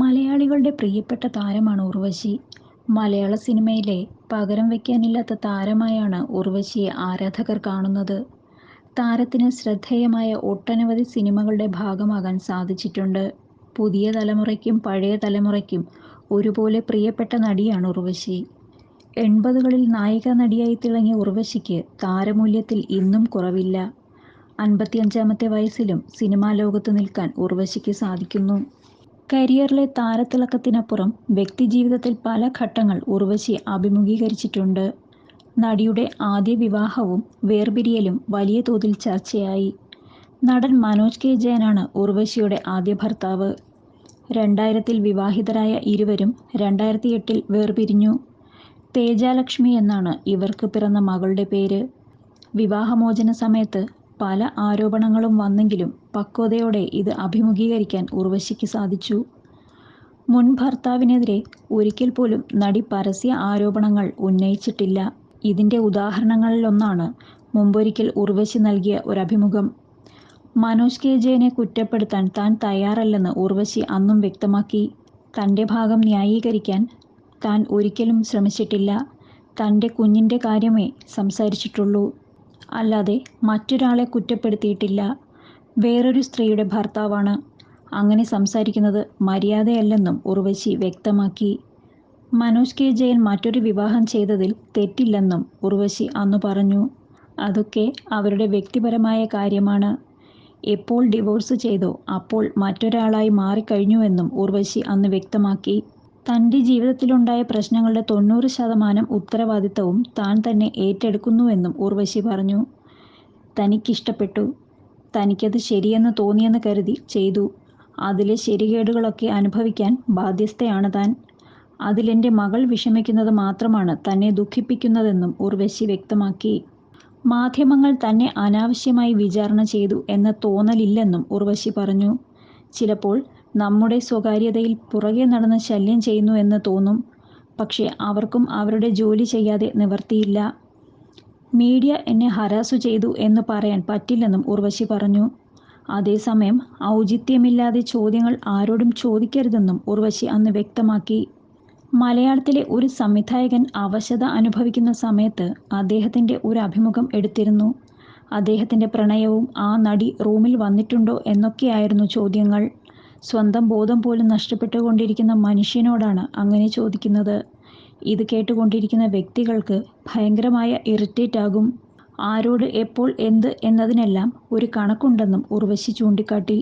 മലയാളികളുടെ പ്രിയപ്പെട്ട താരമാണ് ഉർവശി. മലയാള സിനിമയിലെ പകരം വയ്ക്കാനില്ലാത്ത താരമായാണ് ഉർവശിയെ ആരാധകർ കാണുന്നത്. താരത്തിന് ശ്രദ്ധേയമായ ഒട്ടനവധി സിനിമകളുടെ ഭാഗമാകാൻ സാധിച്ചിട്ടുണ്ട്. പുതിയ തലമുറയ്ക്കും പഴയ തലമുറയ്ക്കും ഒരുപോലെ പ്രിയപ്പെട്ട നടിയാണ് ഉർവശി. 80കളിൽ നായികാ നടിയായി തിളങ്ങിയ ഉർവശിക്ക് താരമൂല്യത്തിൽ ഇന്നും കുറവില്ല. 55ാമത്തെ വയസ്സിലും സിനിമാ ലോകത്ത് നിൽക്കാൻ ഉർവശിക്ക് സാധിക്കുന്നു. കരിയറിലെ താരത്തിളക്കത്തിനപ്പുറം വ്യക്തിജീവിതത്തിൽ പല ഘട്ടങ്ങൾ ഉർവശി അഭിമുഖീകരിച്ചിട്ടുണ്ട്. നടിയുടെ ആദ്യ വിവാഹവും വേർപിരിയലും വലിയ തോതിൽ ചർച്ചയായി. നടൻ മനോജ് കെ ജയനാണ് ഉർവശിയുടെ ആദ്യ ഭർത്താവ്. 2000-ൽ വിവാഹിതരായ ഇരുവരും 2008-ൽ വേർപിരിഞ്ഞു. തേജാലക്ഷ്മി എന്നാണ് ഇവർക്ക് പിറന്ന മകളുടെ പേര്. വിവാഹമോചന സമയത്ത് പല ആരോപണങ്ങളും വന്നെങ്കിലും പക്വതയോടെ ഇത് അഭിമുഖീകരിക്കാൻ ഉർവശിക്ക് സാധിച്ചു. മുൻ ഭർത്താവിനെതിരെ ഒരിക്കൽ പോലും നടി പരസ്യ ആരോപണങ്ങൾ ഉന്നയിച്ചിട്ടില്ല. ഇതിൻ്റെ ഉദാഹരണങ്ങളിലൊന്നാണ് മുമ്പൊരിക്കൽ ഉർവശി നൽകിയ ഒരഭിമുഖം. മനോജ് കെ ജയനെ കുറ്റപ്പെടുത്താൻ താൻ തയ്യാറല്ലെന്ന് ഉർവശി അന്നും വ്യക്തമാക്കി. തൻ്റെ ഭാഗം ന്യായീകരിക്കാൻ താൻ ഒരിക്കലും ശ്രമിച്ചിട്ടില്ല. തൻ്റെ കുഞ്ഞിൻ്റെ കാര്യമേ സംസാരിച്ചിട്ടുള്ളൂ, അല്ലാതെ മറ്റൊരാളെ കുറ്റപ്പെടുത്തിയിട്ടില്ല. വേറൊരു സ്ത്രീയുടെ ഭർത്താവാണ്. അങ്ങനെ സംസാരിക്കുന്നത് മര്യാദയല്ലെന്നും ഉർവശി വ്യക്തമാക്കി. മനോജ് കെ ജയൻ മറ്റൊരു വിവാഹം ചെയ്തതിൽ തെറ്റില്ലെന്നും ഉർവശി അന്നു പറഞ്ഞു. അതൊക്കെ അവരുടെ വ്യക്തിപരമായ കാര്യമാണ്. എപ്പോൾ ഡിവോഴ്സ് ചെയ്തോ അപ്പോൾ മറ്റൊരാളായി മാറിക്കഴിഞ്ഞുവെന്നും ഉർവശി അന്ന് വ്യക്തമാക്കി. തൻ്റെ ജീവിതത്തിലുണ്ടായ പ്രശ്നങ്ങളുടെ 90% ഉത്തരവാദിത്തവും താൻ തന്നെ ഏറ്റെടുക്കുന്നുവെന്നും ഉർവശി പറഞ്ഞു. തനിക്കിഷ്ടപ്പെട്ടു, തനിക്കത് ശരിയെന്ന് തോന്നിയെന്ന് കരുതി ചെയ്തു. അതിലെ ശരികേടുകളൊക്കെ അനുഭവിക്കാൻ ബാധ്യസ്ഥയാണ് താൻ. അതിലെൻ്റെ മകൾ വിഷമിക്കുന്നത് മാത്രമാണ് തന്നെ ദുഃഖിപ്പിക്കുന്നതെന്നും ഉർവശി വ്യക്തമാക്കി. മാധ്യമങ്ങൾ തന്നെ അനാവശ്യമായി വിചാരണ ചെയ്തു എന്ന തോന്നലില്ലെന്നും ഉർവശി പറഞ്ഞു. ചിലപ്പോൾ നമ്മുടെ സ്വകാര്യതയിൽ പുറകെ നടന്ന് ശല്യം ചെയ്യുന്നു എന്ന് തോന്നും. പക്ഷേ അവർക്കും അവരുടെ ജോലി ചെയ്യാതെ നിവർത്തിയില്ല. മീഡിയ എന്നെ ഹരാസു ചെയ്തു എന്ന് പറയാൻ പറ്റില്ലെന്നും ഉർവശി പറഞ്ഞു. അതേസമയം ഔചിത്യമില്ലാതെ ചോദ്യങ്ങൾ ആരോടും ചോദിക്കരുതെന്നും ഉർവശി അന്ന് വ്യക്തമാക്കി. മലയാളത്തിലെ ഒരു സംവിധായകൻ അവശത അനുഭവിക്കുന്ന സമയത്ത് അദ്ദേഹത്തിൻ്റെ ഒരു അഭിമുഖം എടുത്തിരുന്നു. അദ്ദേഹത്തിൻ്റെ പ്രണയവും ആ നടി റൂമിൽ വന്നിട്ടുണ്ടോ എന്നൊക്കെയായിരുന്നു ചോദ്യങ്ങൾ. സ്വന്തം ബോധം പോലും നഷ്ടപ്പെട്ടുകൊണ്ടിരിക്കുന്ന മനുഷ്യനോടാണ് അങ്ങനെ ചോദിക്കുന്നത്. ഇത് കേട്ടുകൊണ്ടിരിക്കുന്ന വ്യക്തികൾക്ക് ഭയങ്കരമായ ഇറിറ്റേറ്റ് ആകും. ആരോട് എപ്പോൾ എന്ത് എന്നതിനെല്ലാം ഒരു കണക്കുണ്ടെന്നും ഉർവശി ചൂണ്ടിക്കാട്ടി.